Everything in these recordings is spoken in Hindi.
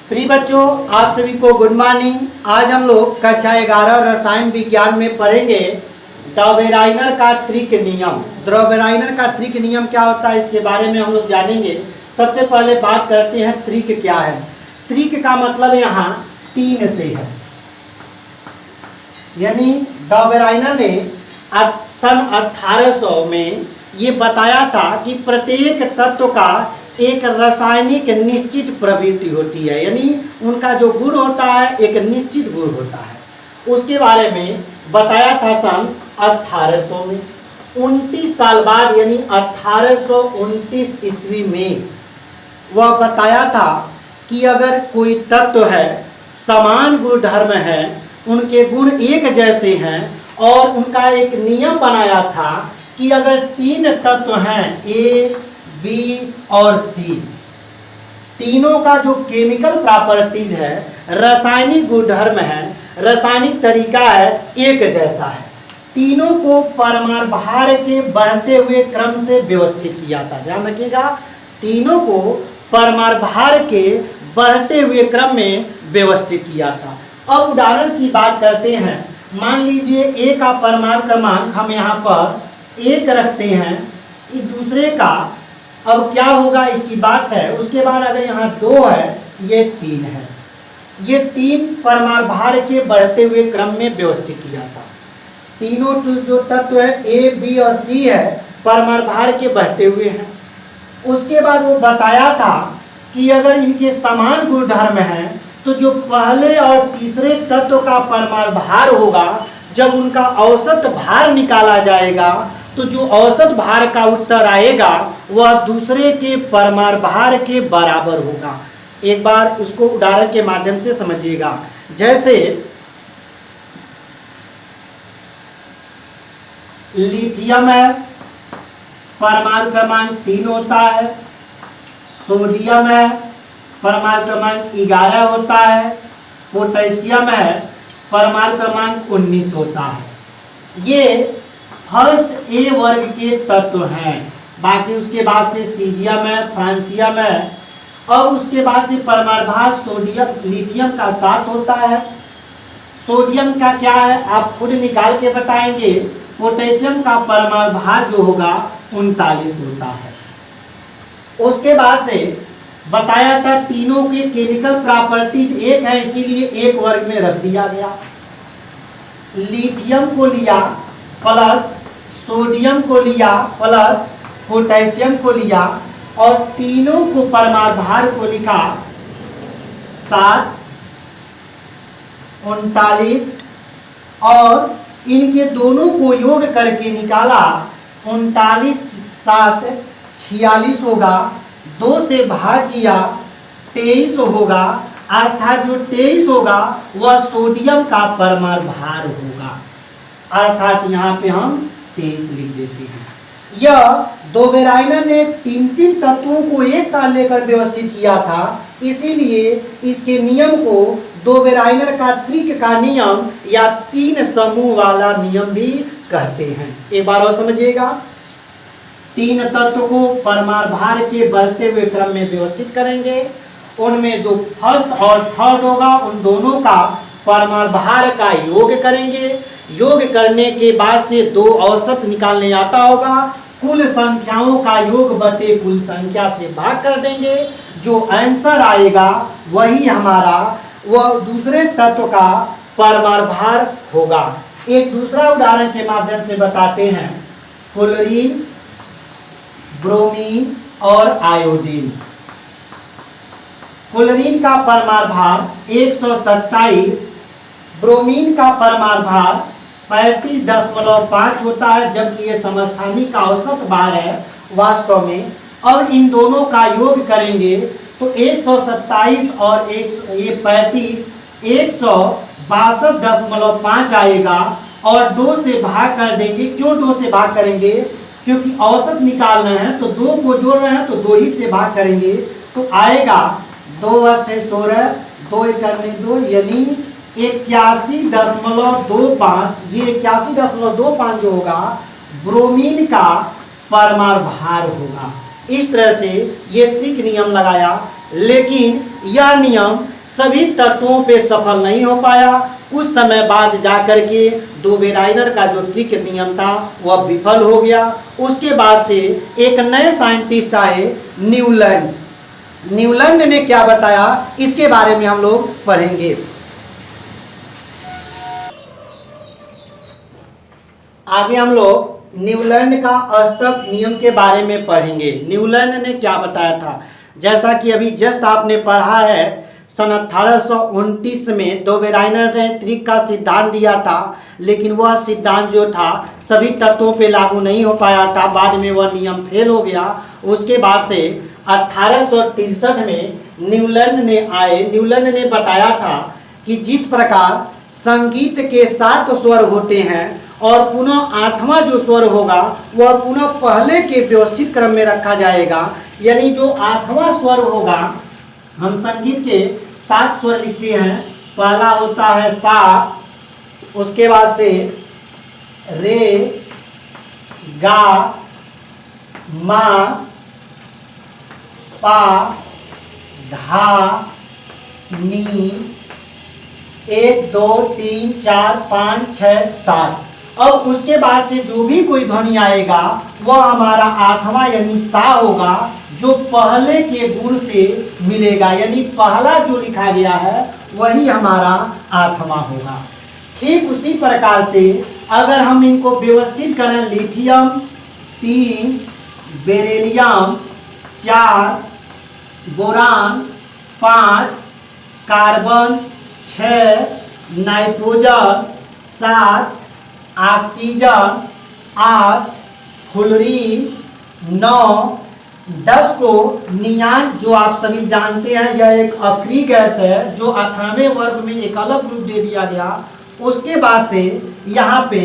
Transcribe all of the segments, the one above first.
प्रिय बच्चों, आप सभी को गुड मॉर्निंग। आज हम लोग कक्षा 11 रसायन विज्ञान में पढ़ेंगे डॉबेराइनर का त्रिक नियम। डॉबेराइनर का त्रिक नियम क्या होता है, इसके बारे में हम लोग जानेंगे। सबसे पहले बात करते हैं त्रिक क्या है। त्रिक का मतलब यहाँ 3 से है, यानी डॉबेराइनर ने सन 1800 में ये बताया था कि प्रत्येक तत्व का एक रासायनिक निश्चित प्रवृत्ति होती है, यानी उनका जो गुण होता है एक निश्चित गुण होता है। उसके बारे में बताया था सन 1800 में। 29 साल बाद यानी 1829 ईस्वी में वह बताया था कि अगर कोई तत्व है, समान गुणधर्म है, उनके गुण एक जैसे हैं, और उनका एक नियम बनाया था कि अगर 3 तत्व हैं ए, बी और सी, तीनों का जो केमिकल प्रॉपर्टीज है, रासायनिक गुणधर्म है, रासायनिक तरीका है, एक जैसा है। तीनों को परमाणु भार के बढ़ते हुए क्रम से व्यवस्थित किया था। ध्यान रखिएगा, तीनों को परमाणु भार के बढ़ते हुए क्रम में व्यवस्थित किया था। अब उदाहरण की बात करते हैं। मान लीजिए ए का परमाणु क्रमांक हम यहाँ पर 1 रखते हैं, दूसरे का अब क्या होगा इसकी बात है। उसके बाद अगर यहाँ 2 है, ये 3 है। ये 3 परमाणु भार के बढ़ते हुए क्रम में व्यवस्थित किया था। तीनों जो तत्व है ए, बी और सी है, परमाणु भार के बढ़ते हुए हैं। उसके बाद वो बताया था कि अगर इनके समान गुणधर्म है तो जो पहले और तीसरे तत्व का परमाणु भार होगा, जब उनका औसत भार निकाला जाएगा तो जो औसत भार का उत्तर आएगा वह दूसरे के परमाणु भार के बराबर होगा। एक बार उसको उदाहरण के माध्यम से समझिएगा। जैसे लिथियम है, परमाणु क्रमांक 3 होता है। सोडियम है, परमाणु क्रमांक 11 होता है। पोटेशियम है, परमाणु क्रमांक 19 होता है। ये फर्स्ट ए वर्ग के तत्व हैं। बाकी उसके बाद से सीजियम है, फ्रांसियम है, और उसके बाद से परमाणु भार सोडियम लिथियम का 7 होता है। सोडियम का क्या है आप खुद निकाल के बताएंगे। पोटेशियम का परमाणु भार जो होगा 39 होता है। उसके बाद से बताया था तीनों के केमिकल प्रॉपर्टीज एक है, इसीलिए एक वर्ग में रख दिया गया। लिथियम को लिया प्लस सोडियम को लिया प्लस पोटेशियम को लिया, और तीनों को परमाणु भार को लिखा 7, 39, और इनके दोनों को योग करके निकाला 39 7 46 होगा। 2 से भाग किया 23 होगा, अर्थात जो 23 होगा वह सोडियम का परमाणु भार होगा। अर्थात यहाँ पे हम 23 लिख देते हैं। यह डॉबेराइनर ने 3 तत्वों को एक साथ लेकर व्यवस्थित किया था, इसीलिए इसके नियम को डॉबेराइनर का त्रिक का नियम या 3 समूह वाला नियम भी कहते हैं। एक बार और समझिएगा। 3 तत्व को परमाणु भार के बढ़ते हुए क्रम में व्यवस्थित करेंगे। उनमें जो फर्स्ट और थर्ड होगा उन दोनों का परमाणु भार का योग करेंगे। योग करने के बाद से 2 औसत निकालने आता होगा। कुल संख्याओं का योग बटे कुल संख्या से भाग कर देंगे। जो आंसर आएगा वही हमारा वह दूसरे तत्व का परमाणु भार होगा। एक दूसरा उदाहरण के माध्यम से बताते हैं। क्लोरीन, ब्रोमीन और आयोडीन। क्लोरीन का परमाणु भार 127, ब्रोमीन का परमाणु भार 35.5 होता है, जबकि ये समस्थानिक का औसत भार है वास्तव में। और इन दोनों का योग करेंगे तो 127 और ये 35 162.5 आएगा, और 2 से भाग कर देंगे। क्यों 2 से भाग करेंगे? क्योंकि औसत निकालना है तो 2 को जोड़ रहे हैं तो 2 ही से भाग करेंगे, तो आएगा 2 × 16, 2 × 2, यानी 81.25। ये 81.25 जो होगा ब्रोमीन का परमाणु भार होगा। इस तरह से ये त्रिक नियम लगाया, लेकिन यह नियम सभी तत्वों पे सफल नहीं हो पाया। कुछ समय बाद जाकर के दो बेराइनर का जो त्रिक नियम था वह विफल हो गया। उसके बाद से एक नए साइंटिस्ट आए, न्यूलैंड। न्यूलैंड ने क्या बताया इसके बारे में हम लोग पढ़ेंगे। आगे हम लोग न्यूलैंड का अष्टक नियम के बारे में पढ़ेंगे। न्यूलैंड ने क्या बताया था, जैसा कि अभी जस्ट आपने पढ़ा है, सन 1829 में दो बेराइनर ने त्रिक का सिद्धांत दिया था, लेकिन वह सिद्धांत जो था सभी तत्वों पे लागू नहीं हो पाया था। बाद में वह नियम फेल हो गया। उसके बाद से 1863 में न्यूलैंड ने आए। न्यूलैंड ने बताया था कि जिस प्रकार संगीत के 7 स्वर होते हैं और पुनः 8वां जो स्वर होगा वह पुनः पहले के व्यवस्थित क्रम में रखा जाएगा। यानी जो 8वां स्वर होगा, हम संगीत के 7 स्वर लिखते हैं। पहला होता है सा, उसके बाद से रे, गा, मा, पा, धा, नी, 1 2 3 4 5 6 7। अब उसके बाद से जो भी कोई ध्वनि आएगा वह हमारा 8वां यानी सा होगा, जो पहले के गुण से मिलेगा। यानी पहला जो लिखा गया है वही हमारा 8वां होगा। ठीक उसी प्रकार से अगर हम इनको व्यवस्थित करें, lithium 3, beryllium 4, boron 5, carbon 6, nitrogen 7, oxygen 8, fluorine 9, 10 को नियान, जो आप सभी जानते हैं यह एक अक्रिय गैस है जो 18वें वर्ग में एक अलग रूप दे दिया गया। उसके बाद से यहाँ पे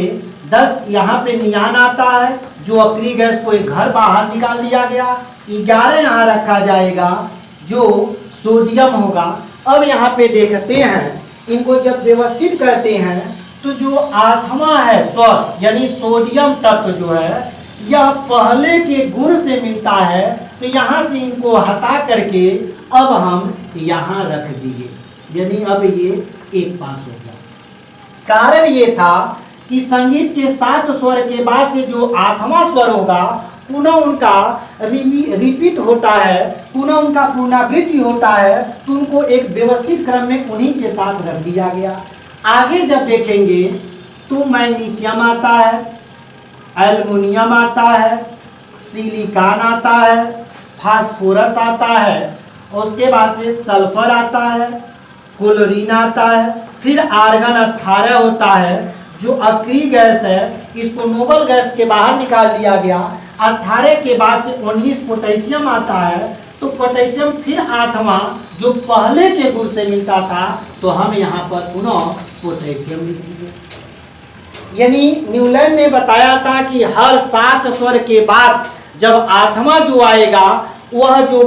10 यहाँ पे नियान आता है, जो अक्रिय गैस को एक घर बाहर निकाल दिया गया। 11 यहाँ रखा जाएगा जो सोडियम होगा। अब यहाँ पे देखते हैं, इनको जब व्यवस्थित करते हैं तो जो 8वां है स्वर यानी सोडियम तत्व जो है यह पहले के गुण से मिलता है, तो यहाँ से इनको हटा करके अब हम यहाँ रख दिए, यानी अब ये एक पास हो गया। कारण ये था कि संगीत के 7 स्वर के बाद से जो 8वां स्वर होगा पुनः उनका रिपीट होता है, पुनः उनका पुनरावृत्ति होता है, तो उनको एक व्यवस्थित क्रम में उन्हीं के साथ रख दिया गया। आगे जब देखेंगे तो मैग्नीशियम आता है, एल्युमिनियम आता है, सिलिकॉन आता है, फास्फोरस आता है, उसके बाद से सल्फर आता है, क्लोरीन आता है, फिर आर्गन 18 होता है जो अक्रिय गैस है, इसको नोबल गैस के बाहर निकाल दिया गया। 18 के बाद से 19 पोटेशियम आता है, तो पोटेशियम फिर 8वां जो पहले के गुण से मिलता था, तो हम यहाँ पर पुनः पोटेशियम लिख दिए। यानी न्यूलैंड ने बताया था कि हर 7 स्वर के बाद जब 8वां जो आएगा वह जो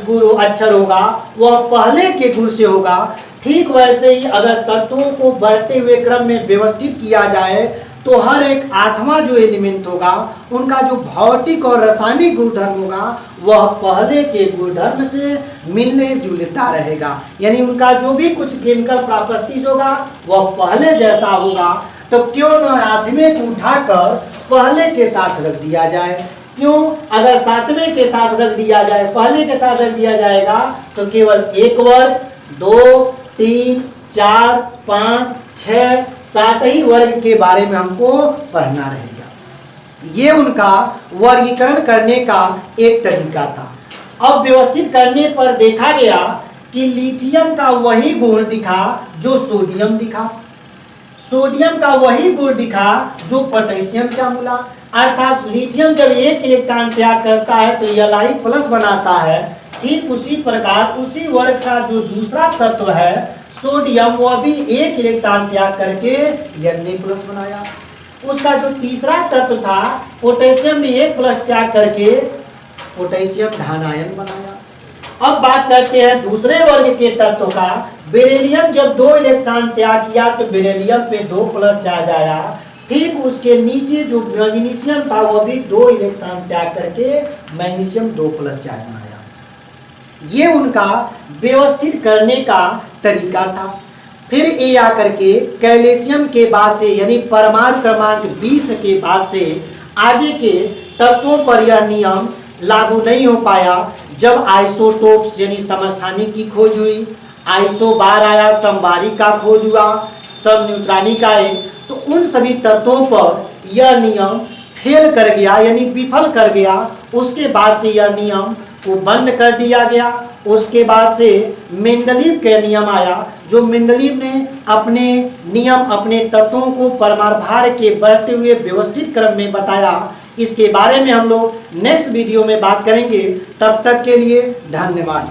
गुरु अक्षर होगा वह पहले के गुण से होगा। ठीक वैसे ही अगर तत्वों को बढ़ते हुए क्रम में व्यवस्थित किया जाए तो हर एक 8वां जो एलिमेंट होगा उनका जो भौतिक और रासायनिक गुणधर्म होगा वह पहले के गुणधर्म से मिलने जुलता रहेगा। यानी उनका जो भी कुछ केमिकल प्रॉपर्टीज होगा वह पहले जैसा होगा। तो क्यों न 8वें को उठाकर पहले के साथ रख दिया जाए। क्यों, अगर 7वें के साथ रख दिया जाए, पहले के साथ रख दिया जाएगा तो केवल एक वर्ग, 2, 3, 4, 5, 6, 7 ही वर्ग के बारे में हमको पढ़ना रहेगा। ये उनका वर्गीकरण करने का एक तरीका था। अब व्यवस्थित करने पर देखा गया कि लिथियम का वही गुण दिखा जो सोडियम दिखा, सोडियम का वही गुण दिखा जो पोटेशियम का मिला। अर्थात लिथियम जब एक इलेक्ट्रॉन त्याग करता है तो Li+ बनाता है। ठीक उसी प्रकार उसी वर्ग का जो दूसरा तत्व है सोडियम, वह भी एक इलेक्ट्रॉन त्याग करके Na+ बनाया। उसका जो तीसरा तत्व था पोटेशियम भी 1+ त्याग करके पोटेशियम धनायन बनाया। अब बात करते हैं दूसरे वर्ग के तत्व का। बेरिलियम जब 2 इलेक्ट्रॉन त्याग किया तो बेरिलियम पे 2+ चार्ज आया। ठीक उसके नीचे जो मैग्नीशियम था वह भी 2 इलेक्ट्रॉन त्याग करके मैग्नीशियम 2+ चार्ज बनाया। ये उनका व्यवस्थित करने का तरीका था। फिर ये आकर के कैल्शियम के बाद से यानी परमाणु क्रमांक 20 के बाद से आगे के तत्वों पर यह नियम लागू नहीं हो पाया। जब आइसोटोप्स यानी समस्थानिक की खोज हुई, आइसोबार आया, समबारिक का खोज हुआ, समन्यूट्रॉनिक आए, तो उन सभी तत्वों पर यह नियम फेल कर गया यानी विफल कर गया। उसके बाद से यह नियम को बंद कर दिया गया। उसके बाद से मेंडलीव का नियम आया, जो मेंडलीव ने अपने नियम अपने तत्वों को परमाणु भार के बढ़ते हुए व्यवस्थित क्रम में बताया। इसके बारे में हम लोग नेक्स्ट वीडियो में बात करेंगे। तब तक के लिए धन्यवाद।